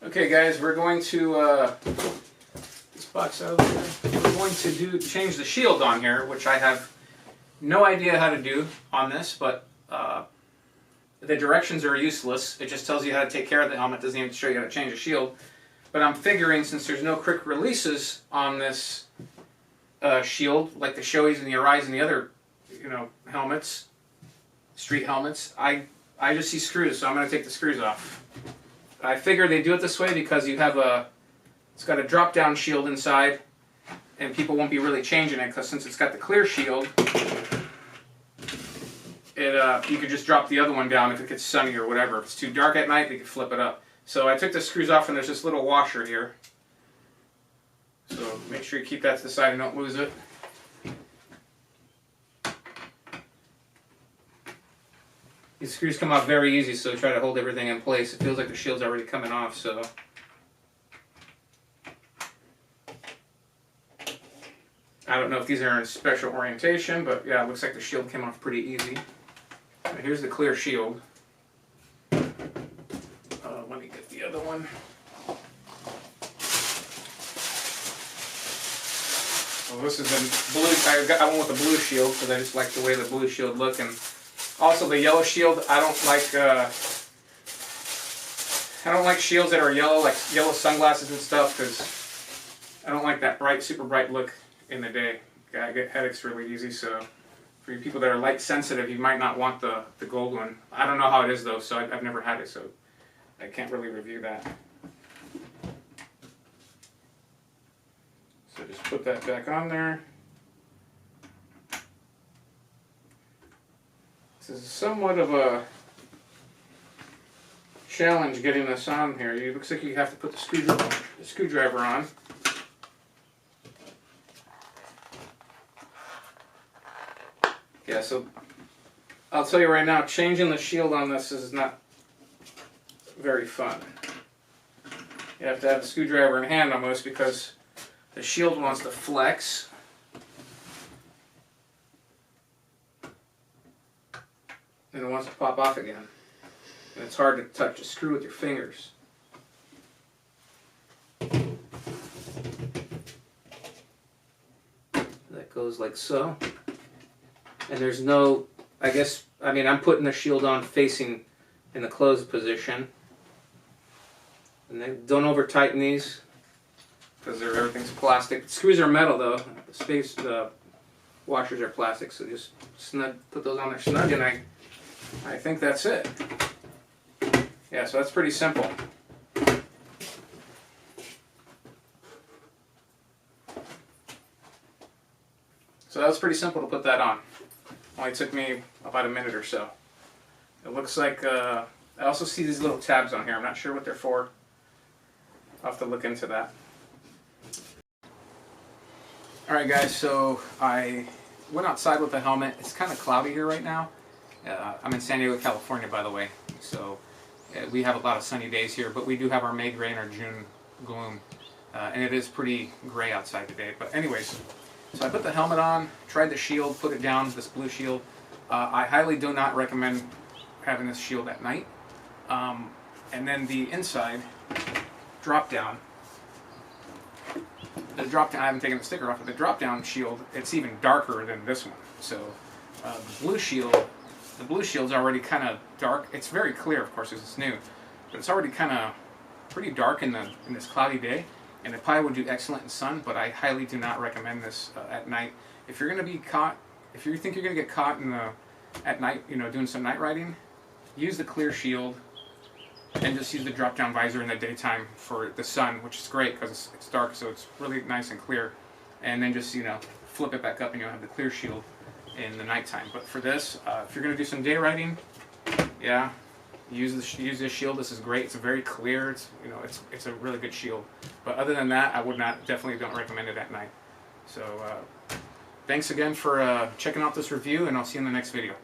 Okay guys, we're going to this box out there. We're going to change the shield on here, which I have no idea how to do on this, but the directions are useless. It just tells you how to take care of the helmet, doesn't even show you how to change the shield. But I'm figuring, since there's no quick releases on this shield, like the Shoeis and the Arais and the other, helmets, street helmets, I just see screws, so I'm going to take the screws off. I figure they do it this way because you have it's got a drop-down shield inside, and people won't be really changing it, because since it's got the clear shield, you could just drop the other one down if it gets sunny or whatever. If it's too dark at night, they could flip it up. So I took the screws off, and there's this little washer here. So make sure you keep that to the side and don't lose it. These screws come off very easy, so try to hold everything in place. It feels like the shield's already coming off, so. I don't know if these are in special orientation, but yeah, it looks like the shield came off pretty easy. And here's the clear shield. Let me get the other one. Well, this is the blue. I went with the blue shield because I just like the way the blue shield look, and also the yellow shield. I don't like shields that are yellow, like yellow sunglasses and stuff, because I don't like that bright, super bright look in the day. I get headaches really easy, so for you people that are light sensitive, you might not want the gold one. I don't know how it is though, so I've never had it, so I can't really review that. So just put that back on there. This is somewhat of a challenge getting this on here. It looks like you have to put the screwdriver on. Yeah, so I'll tell you right now, changing the shield on this is not very fun. You have to have the screwdriver in hand almost, because the shield wants to flex. And it wants to pop off again. And it's hard to touch a screw with your fingers. That goes like so. And there's no, I'm putting the shield on facing in the closed position. And then don't over tighten these, because everything's plastic. The screws are metal though. The washers are plastic, so just put those on there snug, and I think that's it. Yeah, so that's pretty simple. So that was pretty simple to put that on. Only took me about a minute or so. It looks like, I also see these little tabs on here. I'm not sure what they're for. I'll have to look into that. Alright guys, so I went outside with the helmet. It's kind of cloudy here right now. I'm in San Diego, California, by the way. So we have a lot of sunny days here, but we do have our May gray and our June gloom. And it is pretty gray outside today. But anyways, so I put the helmet on, tried the shield, put it down, this blue shield. I highly do not recommend having this shield at night. And then the inside drop down. The drop down, I haven't taken the sticker off, but the drop down shield, it's even darker than this one. So the blue shield's already kind of dark. It's very clear, of course, because it's new, but it's already kind of pretty dark in this cloudy day. And it probably would do excellent in sun, but I highly do not recommend this at night. If you're going to be caught, if you think you're going to get caught at night, doing some night riding, use the clear shield, and just use the drop-down visor in the daytime for the sun, which is great because it's dark, so it's really nice and clear. And then just flip it back up, and you'll have the clear shield in the nighttime. But for this, if you're going to do some day riding, yeah, use this shield. This is great. It's very clear. It's a really good shield. But other than that, I definitely don't recommend it at night. So thanks again for checking out this review, and I'll see you in the next video.